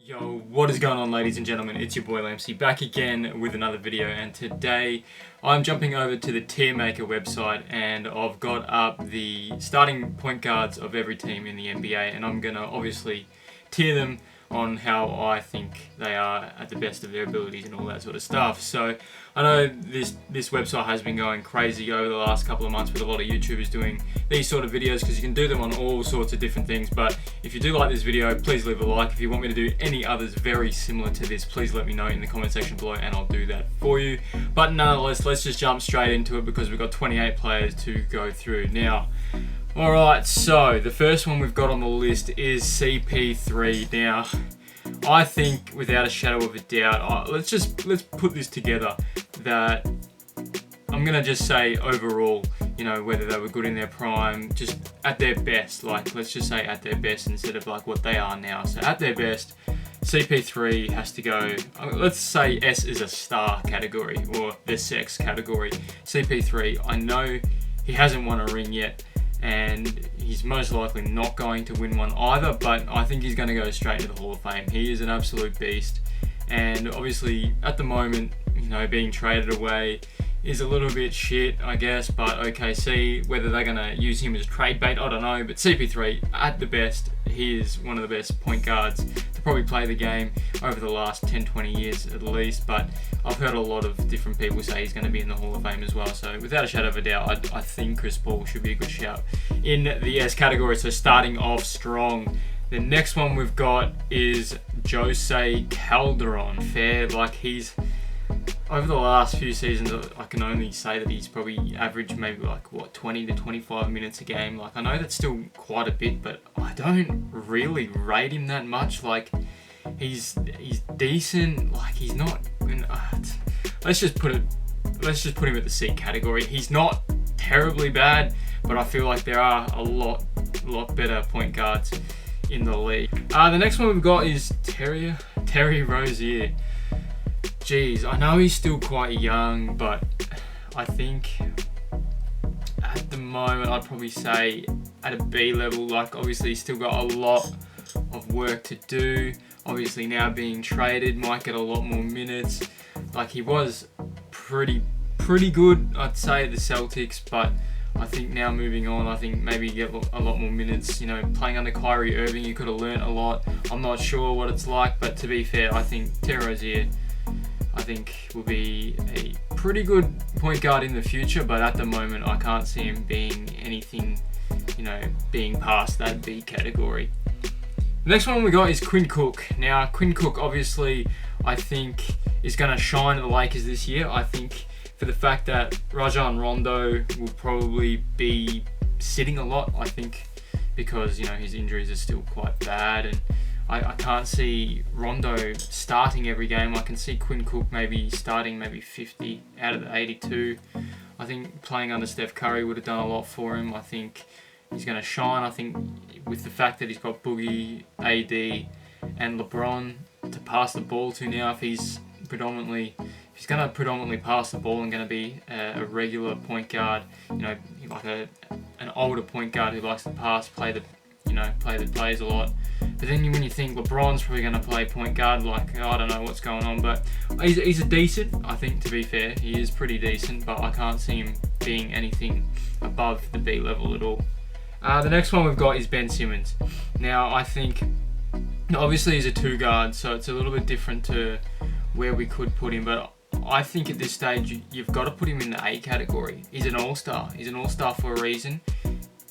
Yo, what is going on, ladies and gentlemen? It's your boy Lamsey back again with another video, and today I'm jumping over to the tier maker website and I've got up the starting point guards of every team in the NBA, and I'm gonna obviously tier them on how I think they are at the best of their abilities and all that sort of stuff. So I know this website has been going crazy over the last couple of months with a lot of YouTubers doing these sort of videos, because you can do them on all sorts of different things. But if you do like this video, please leave a like. If you want me to do any others very similar to this, please let me know in the comment section below and I'll do that for you. But nonetheless, let's just jump straight into it because we've got 28 players to go through now. Alright, so the first one we've got on the list is CP3. Now, I think without a shadow of a doubt, let's put this together, that I'm gonna just say overall, you know, whether they were good in their prime, just at their best, like let's just say at their best instead of like what they are now. So at their best, CP3 has to go, let's say S is a star category or the sex category. CP3, I know he hasn't won a ring yet, and he's most likely not going to win one either, but I think he's going to go straight to the Hall of Fame. He is an absolute beast, and obviously at the moment, you know, being traded away is a little bit shit, I guess, but OKC, whether they're going to use him as trade bait, I don't know. But CP3, at the best, he is one of the best point guards to probably play the game over the last 10-20 years at least. But I've heard a lot of different people say he's going to be in the Hall of Fame as well. So without a shadow of a doubt, I think Chris Paul should be a good shout in the S category. So starting off strong. The next one we've got is Jose Calderon. Fair, like he's, over the last few seasons, I can only say that he's probably averaged maybe like, what, 20 to 25 minutes a game. Like, I know that's still quite a bit, but I don't really rate him that much. Like, he's decent. Like, he's not, let's just put him at the C category. He's not terribly bad, but I feel like there are a lot better point guards in the league. The next one we've got is Terry Rozier. Jeez, I know he's still quite young, but I think at the moment I'd probably say at a B level. Like, obviously he's still got a lot of work to do. Obviously now being traded, might get a lot more minutes. Like, he was pretty good, I'd say, at the Celtics, but I think now moving on, I think maybe get a lot more minutes. You know, playing under Kyrie Irving, you could have learnt a lot. I'm not sure what it's like, but to be fair, I think Terry Rozier, I think, will be a pretty good point guard in the future, but at the moment I can't see him being anything, you know, being past that B category. The next one we got is Quinn Cook. Now, Quinn Cook obviously I think is going to shine at the Lakers this year. I think for the fact that Rajon Rondo will probably be sitting a lot, I think, because, you know, his injuries are still quite bad, and I can't see Rondo starting every game. I can see Quinn Cook maybe starting maybe 50 out of the 82. I think playing under Steph Curry would have done a lot for him. I think he's going to shine. I think with the fact that he's got Boogie, AD, and LeBron to pass the ball to now, if he's going to predominantly pass the ball and going to be a regular point guard, you know, like an older point guard who likes to pass, play the plays a lot. But then when you think LeBron's probably going to play point guard, like, I don't know what's going on, but he's a decent, I think, to be fair. He is pretty decent, but I can't see him being anything above the B level at all. The next one we've got is Ben Simmons. Now, I think, obviously he's a two guard, so it's a little bit different to where we could put him, but I think at this stage you've got to put him in the A category. He's an all-star. He's an all-star for a reason.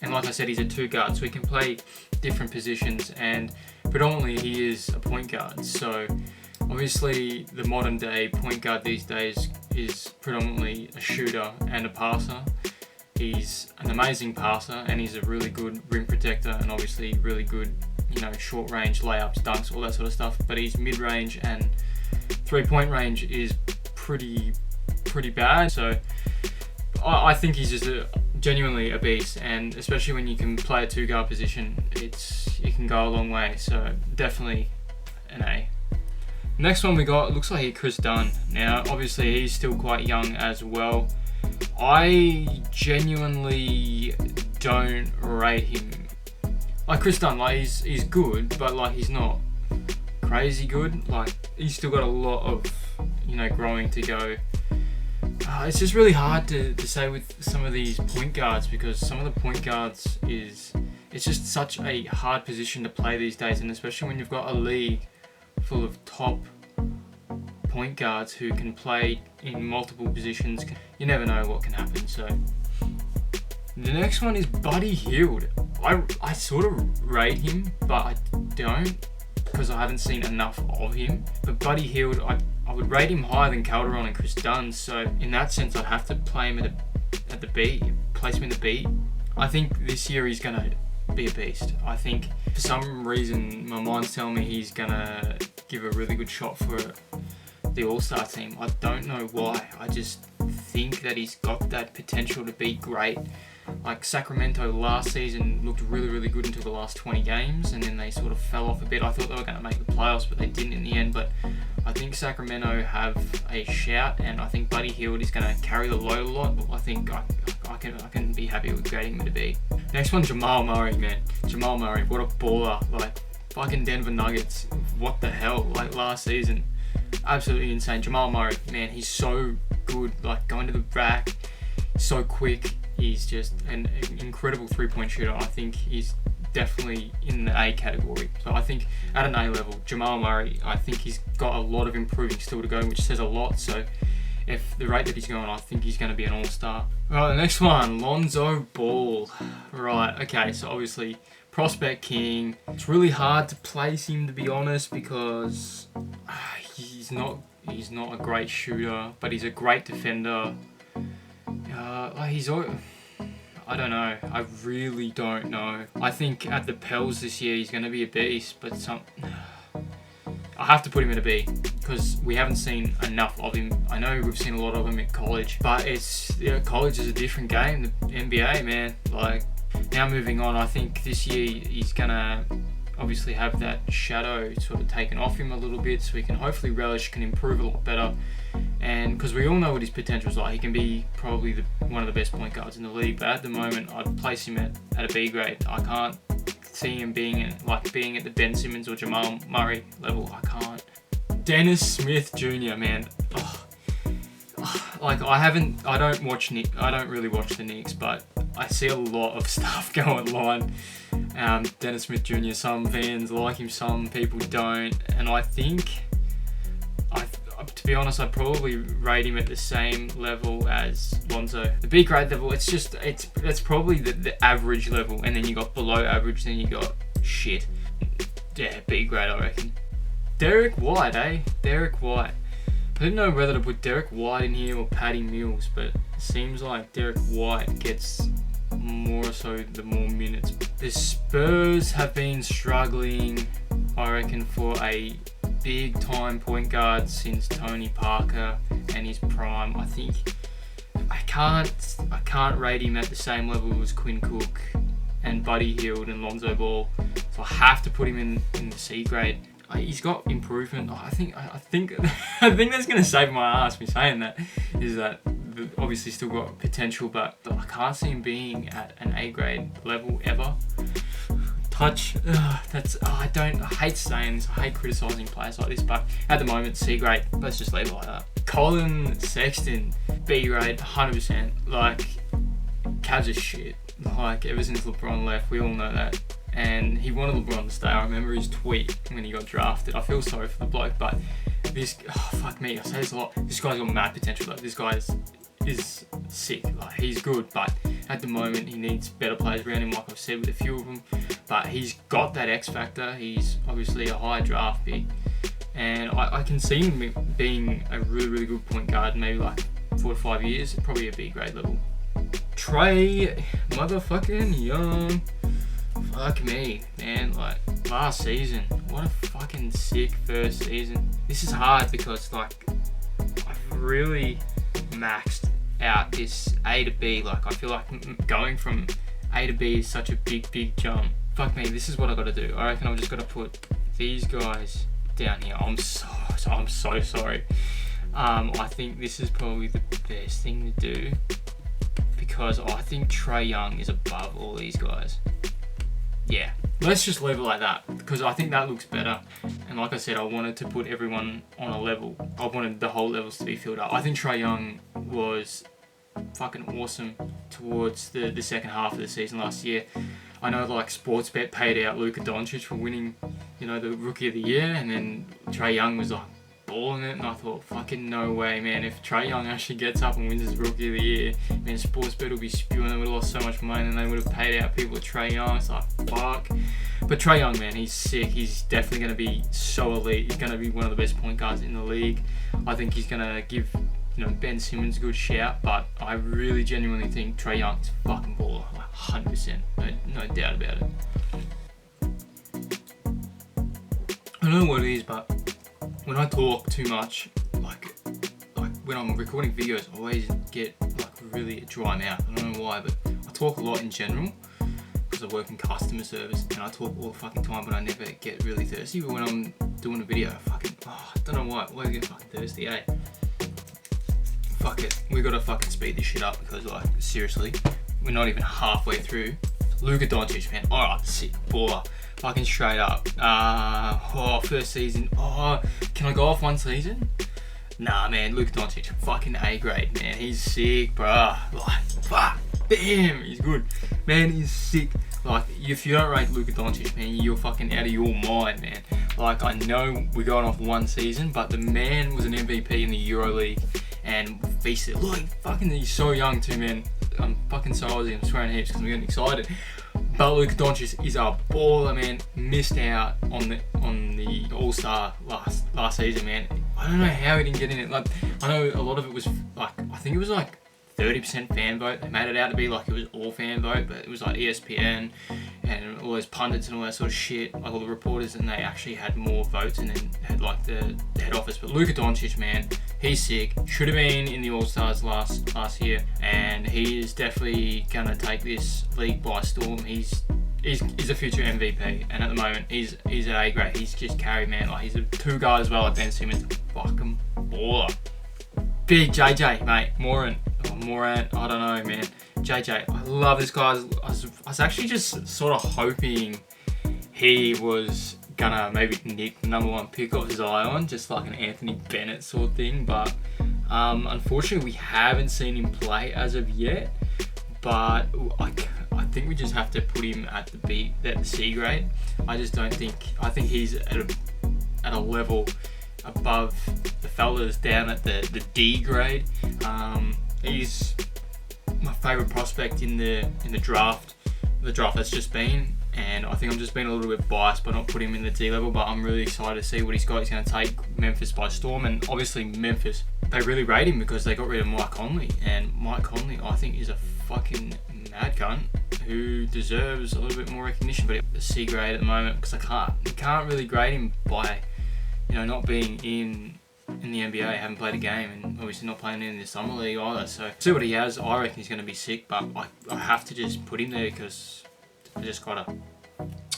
And like I said, he's a two guard, so he can play different positions, and predominantly he is a point guard. So obviously the modern day point guard these days is predominantly a shooter and a passer. He's an amazing passer, and he's a really good rim protector, and obviously really good, you know, short range layups, dunks, all that sort of stuff. But his mid range and 3-point range is pretty bad. So I think he's just genuinely a beast, and especially when you can play a two guard position, it can go a long way. So definitely an A. Next one we got, looks like Chris Dunn. Now obviously he's still quite young as well. I genuinely don't rate him. Like, Chris Dunn, like, he's good, but like he's not crazy good. Like, he's still got a lot of, growing to go. It's just really hard to say with some of these point guards, because some of the point guards it's just such a hard position to play these days, and especially when you've got a league full of top point guards who can play in multiple positions. You never know what can happen. So the next one is Buddy Hield. I sort of rate him, but I don't, because I haven't seen enough of him. But Buddy Hield, I would rate him higher than Calderon and Chris Dunn. So in that sense, I'd have to play him at the B, place him in the B. I think this year he's gonna be a beast. I think for some reason my mind's telling me he's gonna give a really good shot for the All-Star team. I don't know why. I just think that he's got that potential to be great. Like, Sacramento last season looked really, really good until the last 20 games, and then they sort of fell off a bit. I thought they were going to make the playoffs, but they didn't in the end. But I think Sacramento have a shout, and I think Buddy Hield is going to carry the load a lot. I think I can be happy with grading him at a B. Next one, Jamal Murray, man. Jamal Murray, what a baller. Like, fucking Denver Nuggets, what the hell, like last season. Absolutely insane. Jamal Murray, man, he's so good, like going to the rack, so quick. He's just an incredible three-point shooter. I think he's definitely in the A category. So I think at an A level, Jamal Murray, I think he's got a lot of improving still to go, which says a lot. So if the rate that he's going, I think he's going to be an all-star. Right, the next one, Lonzo Ball. Right, okay, so obviously prospect king. It's really hard to place him, to be honest, because he's not a great shooter, but he's a great defender. I don't know. I really don't know. I think at the Pels this year he's going to be a beast, but I have to put him in a B because we haven't seen enough of him. I know we've seen a lot of him at college, but college is a different game. The NBA, man. Like, now moving on, I think this year he's going to obviously have that shadow sort of taken off him a little bit, so he can hopefully relish, can improve a lot better. And because we all know what his potential is like, he can be probably one of the best point guards in the league. But at the moment, I'd place him at a B grade. I can't see him being at the Ben Simmons or Jamal Murray level. I can't. Dennis Smith Jr., man. Like, I don't really watch the Knicks, but I see a lot of stuff go online. Dennis Smith Jr., some fans like him, some people don't, and I think, to be honest, I'd probably rate him at the same level as Lonzo. The B grade level, that's probably the average level, and then you got below average, then you got shit. Yeah, B grade, I reckon. Derek White, eh? Derek White. I didn't know whether to put Derek White in here or Patty Mills, but it seems like Derek White gets more so the more minutes. The Spurs have been struggling, I reckon, for a big time point guard since Tony Parker and his prime. I think I can't rate him at the same level as Quinn Cook and Buddy Hield and Lonzo Ball, so I have to put him in the C grade. He's got improvement. I think that's gonna save my ass. Me saying that is that obviously still got potential, but I can't see him being at an A grade level ever. Touch. I hate saying this. I hate criticizing players like this, but at the moment, C grade. Let's just leave it like that. Colin Sexton, B grade, 100%. Like, Cavs are shit. Like, ever since LeBron left, we all know that. And he wanted LeBron to stay. I remember his tweet when he got drafted. I feel sorry for the bloke, but fuck me, I say this a lot. This guy's got mad potential. Like, this guy is sick. Like, he's good, but at the moment he needs better players around him, like I've said with a few of them. But he's got that X factor. He's obviously a high draft pick, and I can see him being a really, really good point guard. Maybe like 4 to 5 years, probably a B grade level. Trey motherfucking Young. Fuck me, man. Like, last season, what a fucking sick first season. This is hard because, like, I've really maxed out this A to B. Like, I feel like going from A to B is such a big jump. Fuck me, this is what I gotta do. I reckon I've just gotta put these guys down here. I'm so sorry. I think this is probably the best thing to do because I think Trey Young is above all these guys. yeah, let's just leave it like that, because I think that looks better. And like I said, I wanted to put everyone on a level. I wanted the whole levels to be filled up. I think Trey Young was fucking awesome towards the second half of the season last year. I know like Sportsbet paid out Luka Doncic for winning, you know, the Rookie of the Year, and then Trey Young was like balling it, and I thought, fucking no way, man. If Trey Young actually gets up and wins his Rookie of the Year, man, Sportsbet will be spewing. They would have lost so much money, and they would have paid out people with Trey Young. It's like, fuck. But Trey Young, man, he's sick. He's definitely going to be so elite. He's going to be one of the best point guards in the league. I think he's going to give, you know, Ben Simmons a good shout, but I really genuinely think Trey Young is a fucking baller, like 100%, no doubt about it. I don't know what it is, but when I talk too much, like when I'm recording videos, I always get like really a dry mouth. I don't know why, but I talk a lot in general because I work in customer service and I talk all the fucking time, but I never get really thirsty. But when I'm doing a video, I don't know why, I always get fucking thirsty, eh? Fuck it, we gotta fucking speed this shit up, because like, seriously, we're not even halfway through. Luka Doncic, man, alright, sick, baller, fucking straight up. First season, can I go off one season? Nah, man, Luka Doncic, fucking A grade, man, he's sick, bruh, like, fuck, damn, he's good, man, he's sick. Like, if you don't rate Luka Doncic, man, you're fucking out of your mind, man. Like, I know we're going off one season, but the man was an MVP in the EuroLeague and feasted. Look, fucking, he's so young too, man. I'm fucking so Aussie, I'm swearing heaps because I'm getting excited. But Luka Doncic is a baller, man. Missed out on the All-Star last season, man. I don't know how he didn't get in it. Like, I know a lot of it was like, I think it was like 30% fan vote. They made it out to be like it was all fan vote, but it was like ESPN and all those pundits and all that sort of shit, like all the reporters, and they actually had more votes and then had like the head office. But Luka Doncic, man, he's sick. Should have been in the All-Stars last year, and he is definitely gonna take this league by storm. He's a future MVP, and at the moment he's at A grade. He's just carry, man. Like, he's a two guy as well, like Ben Simmons. Fucking baller. Big JJ, mate. Morant, I don't know, man. JJ, I love this guy. I was actually just sort of hoping he was gonna maybe nick the #1 pick off Zion, just like an Anthony Bennett sort of thing. But unfortunately, we haven't seen him play as of yet. But I think we just have to put him at the C grade. I just don't think. I think he's at a level above the fellas down at the D grade. He's my favourite prospect in the draft that's just been, and I think I'm just being a little bit biased by not putting him in the D level, but I'm really excited to see what he's got. He's going to take Memphis by storm, and obviously Memphis, they really rate him because they got rid of Mike Conley, and Mike Conley I think is a fucking mad cunt who deserves a little bit more recognition, but it's a C grade at the moment because you can't really grade him by, you know, not being in the NBA, haven't played a game, and obviously not playing in the summer league either. So see what he has. I reckon he's going to be sick, but I have to just put him there because I just gotta.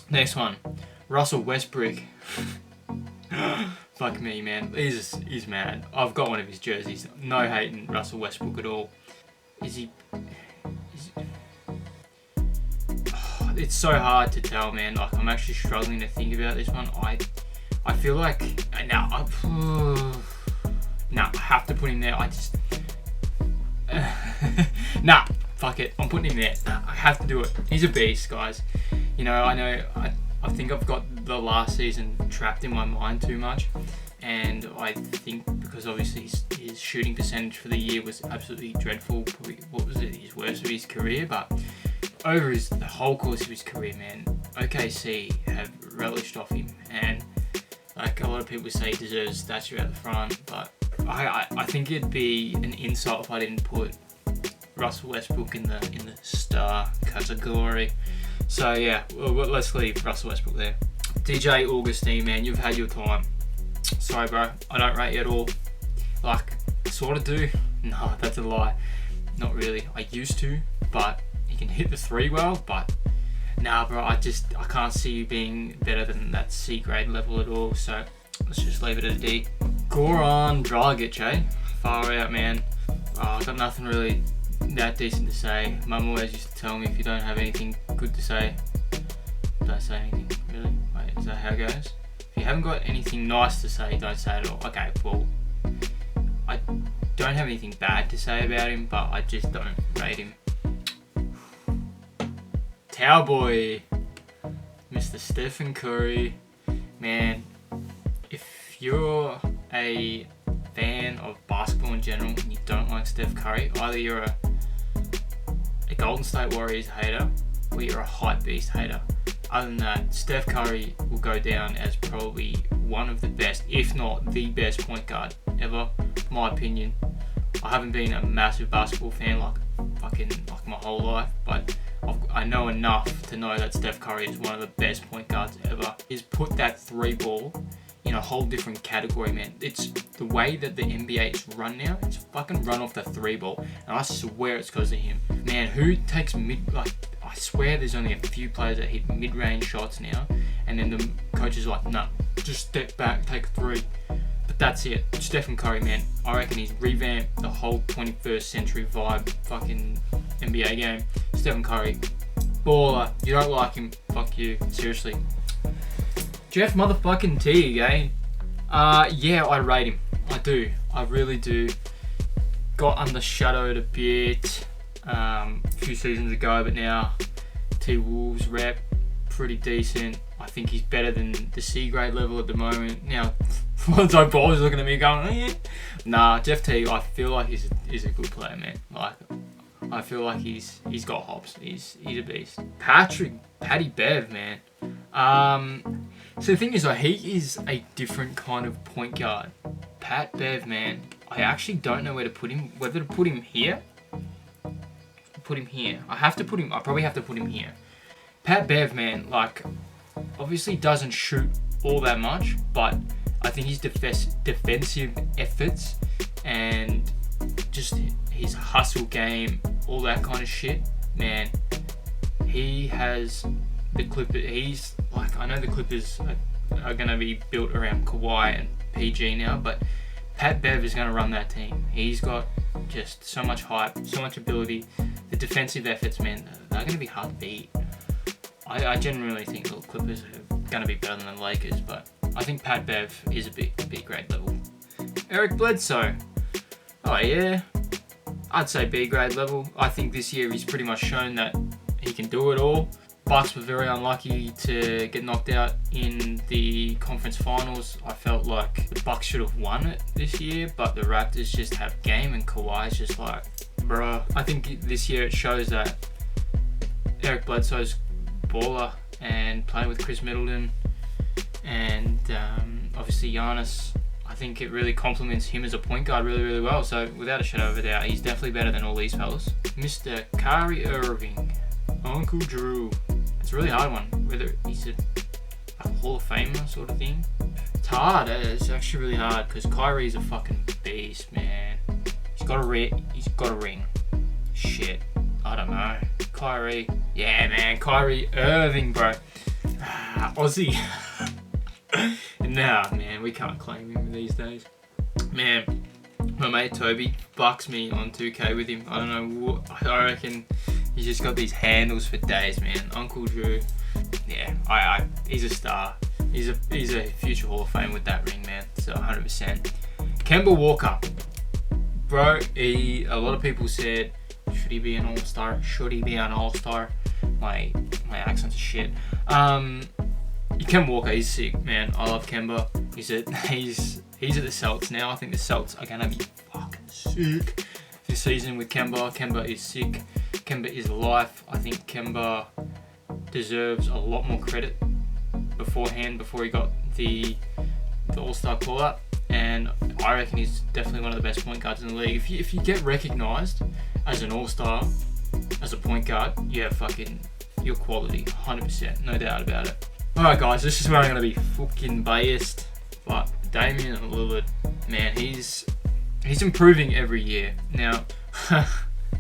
Next one, Russell Westbrook. Fuck me, man. He's mad. I've got one of his jerseys. No hating Russell Westbrook at all. It's so hard to tell, man. Like, I'm actually struggling to think about this one. I feel like I have to put him there. Fuck it, I'm putting him there. I have to do it. He's a beast, guys. You know, I think I've got the last season trapped in my mind too much, and I think because obviously his shooting percentage for the year was absolutely dreadful. Probably, what was it, his worst of his career, but over the whole course of his career, man, OKC have relished off him, and like a lot of people say, he deserves a statue at the front, but I think it'd be an insult if I didn't put Russell Westbrook in the star category. So yeah, well, let's leave Russell Westbrook there. DJ Augustine, man, you've had your time. Sorry, bro, I don't rate you at all. Like, sort of do. No, that's a lie. Not really. I used to, but he can hit the three well, but nah, bro, I can't see you being better than that C grade level at all, so let's just leave it at a D. Goran Dragic, eh? Far out, man. I've got nothing really that decent to say. Mum always used to tell me if you don't have anything good to say, don't say anything, really. Wait, is that how it goes? If you haven't got anything nice to say, don't say it at all. Okay, well, I don't have anything bad to say about him, but I just don't rate him. Towel boy, Mr. Stephen Curry. Man, if you're a fan of basketball in general and you don't like Steph Curry, either you're a Golden State Warriors hater or you're a hype beast hater. Other than that, Steph Curry will go down as probably one of the best, if not the best point guard ever, my opinion. I haven't been a massive basketball fan like my whole life, but I know enough to know that Steph Curry is one of the best point guards ever. He's put that three ball in a whole different category, man. It's the way that the NBA is run now. It's fucking run off the three ball, and I swear it's because of him. Man, who takes I swear there's only a few players that hit mid-range shots now, and then the coach is like, nah, just step back, take a three. But that's it. Stephen Curry, man, I reckon he's revamped the whole 21st century vibe fucking NBA game. Stephen Curry, baller. You don't like him, fuck you. Seriously. Jeff motherfucking T again. Yeah, I rate him. I do. I really do. Got undershadowed a bit a few seasons ago, but now T-Wolves rep, pretty decent. I think he's better than the C grade level at the moment. Now, Lonzo Ball is looking at me going, yeah. Nah, Jeff T, I feel like he's a good player, man. Like, I feel like he's got hops. He's a beast. Patty Bev, man. So the thing is, he is a different kind of point guard. Pat Bev, man, I actually don't know where to put him. Whether to put him here, put him here. I probably have to put him here. Pat Bev, man, like, obviously doesn't shoot all that much, but I think his defensive efforts and just his hustle game, all that kind of shit, man, he has the Clippers. He's like, I know the Clippers are going to be built around Kawhi and PG now, but Pat Bev is going to run that team. He's got just so much hype, so much ability. The defensive efforts, man, they're going to be hard to beat. I genuinely think the Clippers are going to be better than the Lakers, but I think Pat Bev is a B grade level. Eric Bledsoe. Oh yeah, I'd say B grade level. I think this year he's pretty much shown that he can do it all. Bucks were very unlucky to get knocked out in the conference finals. I felt like the Bucks should have won it this year, but the Raptors just have game, and Kawhi's just like, bruh. I think this year it shows that Eric Bledsoe's baller and playing with Chris Middleton and obviously Giannis. I think it really complements him as a point guard really, really well. So without a shadow of a doubt, he's definitely better than all these fellas. Mr. Kyrie Irving, Uncle Drew. It's a really hard one, whether he's a Hall of Famer sort of thing. It's hard. It's actually really hard because Kyrie's a fucking beast, man. He's got a ring. Shit, I don't know. Kyrie, yeah, man. Kyrie Irving, bro. Aussie. Nah, man, we can't claim him these days. Man, my mate Toby bucks me on 2K with him. I don't know what. I reckon he's just got these handles for days, man. Uncle Drew. Yeah, he's a star. He's a future Hall of Fame with that ring, man. So 100%. Kemba Walker, bro. A lot of people said, should he be an all-star? Should he be an all-star? My accent's shit. Kemba Walker, he's sick, man. I love Kemba. He's at the Celtics now. I think the Celtics are gonna be fucking sick this season with Kemba. Kemba is sick. Kemba is life. I think Kemba deserves a lot more credit beforehand, before he got the All-Star call-up. And I reckon he's definitely one of the best point guards in the league. If you get recognised as an All-Star, as a point guard, you're quality, 100%, no doubt about it. Alright guys, this is where I'm going to be fucking biased, but Damian Lillard, man, he's improving every year. Now,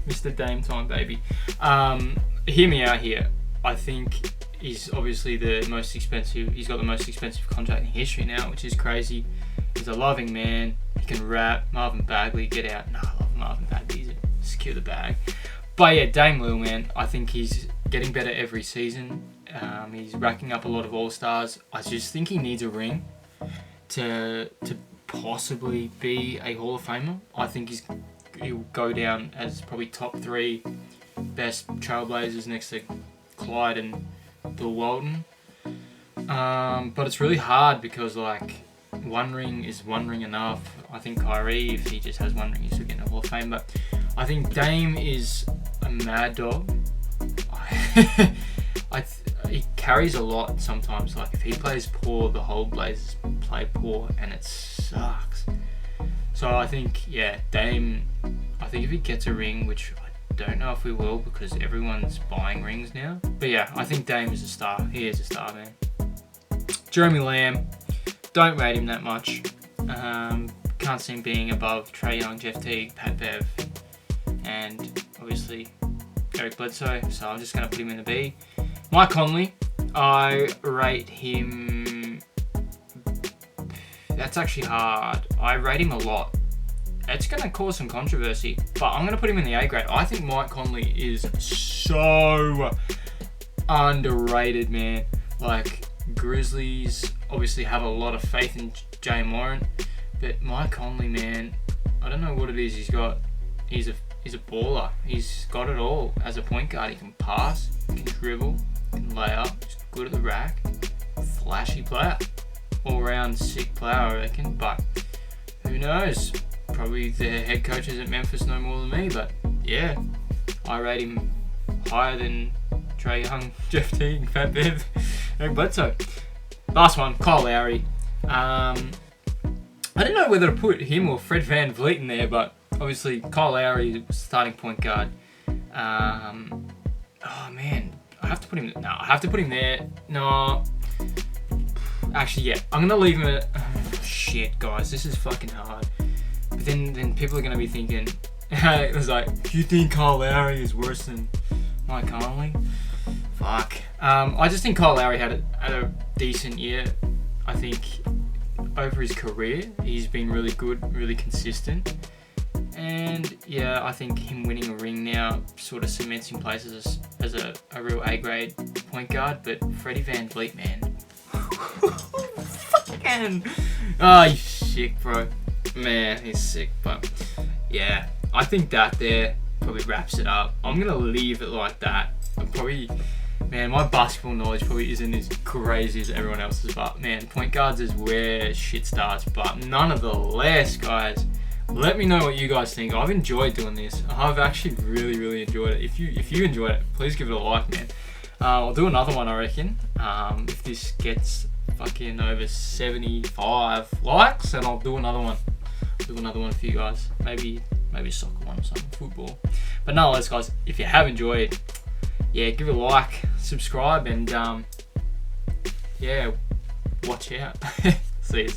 Mr. Dame time, baby. Hear me out here. I think he's obviously the most expensive. He's got the most expensive contract in history now, which is crazy. He's a loving man. He can rap. Marvin Bagley, get out. Nah, I love Marvin Bagley. He's secure the bag. But yeah, Dame Lil, man, I think he's getting better every season. He's racking up a lot of All-Stars. I just think he needs a ring to possibly be a Hall of Famer. I think he'll go down as probably top 3 best Trailblazers next to Clyde and Bill Walton. But it's really hard because like one ring is one ring enough. I think Kyrie, if he just has one ring, he's still getting a Hall of Fame. But I think Dame is a mad dog. He carries a lot sometimes. Like if he plays poor, the whole Blazers play poor, and it sucks. So I think, yeah, Dame. I think if he gets a ring, which I don't know if we will because everyone's buying rings now. But yeah, I think Dame is a star. He is a star, man. Jeremy Lamb, don't rate him that much. Can't see him being above Trey Young, Jeff Teague, Pat Bev, and obviously Eric Bledsoe. So I'm just going to put him in the B. Mike Conley, I rate him. That's actually hard. I rate him a lot. It's going to cause some controversy, but I'm going to put him in the A grade. I think Mike Conley is so underrated, man. Like, Grizzlies obviously have a lot of faith in Jay Moran, but Mike Conley, man, I don't know what it is he's got. He's a baller. He's got it all as a point guard. He can pass, he can dribble, he can lay up, he's good at the rack, flashy player, all round sick player, I reckon. But who knows? Probably the head coaches at Memphis know more than me. But yeah, I rate him higher than Trey Young, Jeff Teague, Pat Bev, Eric Bledsoe. Last one, Kyle Lowry. I didn't know whether to put him or Fred VanVleet in there, but obviously Kyle Lowry, starting point guard. Oh man, I have to put him. No, I have to put him there. No, actually, yeah, I'm gonna leave him at. Shit, guys, this is fucking hard. But then people are gonna be thinking, it was like, do you think Kyle Lowry is worse than Mike Conley? Fuck. I just think Kyle Lowry had a decent year. I think over his career, he's been really good, really consistent. And yeah, I think him winning a ring now sort of cements him places as a real A-grade point guard. But Freddie VanVleet, man. Fucking. Oh, he's sick, bro. Man, he's sick. But yeah, I think that there probably wraps it up. I'm going to leave it like that. Man, my basketball knowledge probably isn't as crazy as everyone else's, but man, point guards is where shit starts. But nonetheless, guys, let me know what you guys think. I've enjoyed doing this. I've actually really enjoyed it. If you enjoyed it, please give it a like, man. I'll do another one, I reckon. If this gets fucking over 75 likes, then I'll do another one. Do another one for you guys. Maybe a soccer one or something, football. But nonetheless, guys, if you have enjoyed, yeah, give it a like, subscribe, and yeah, watch out. See you.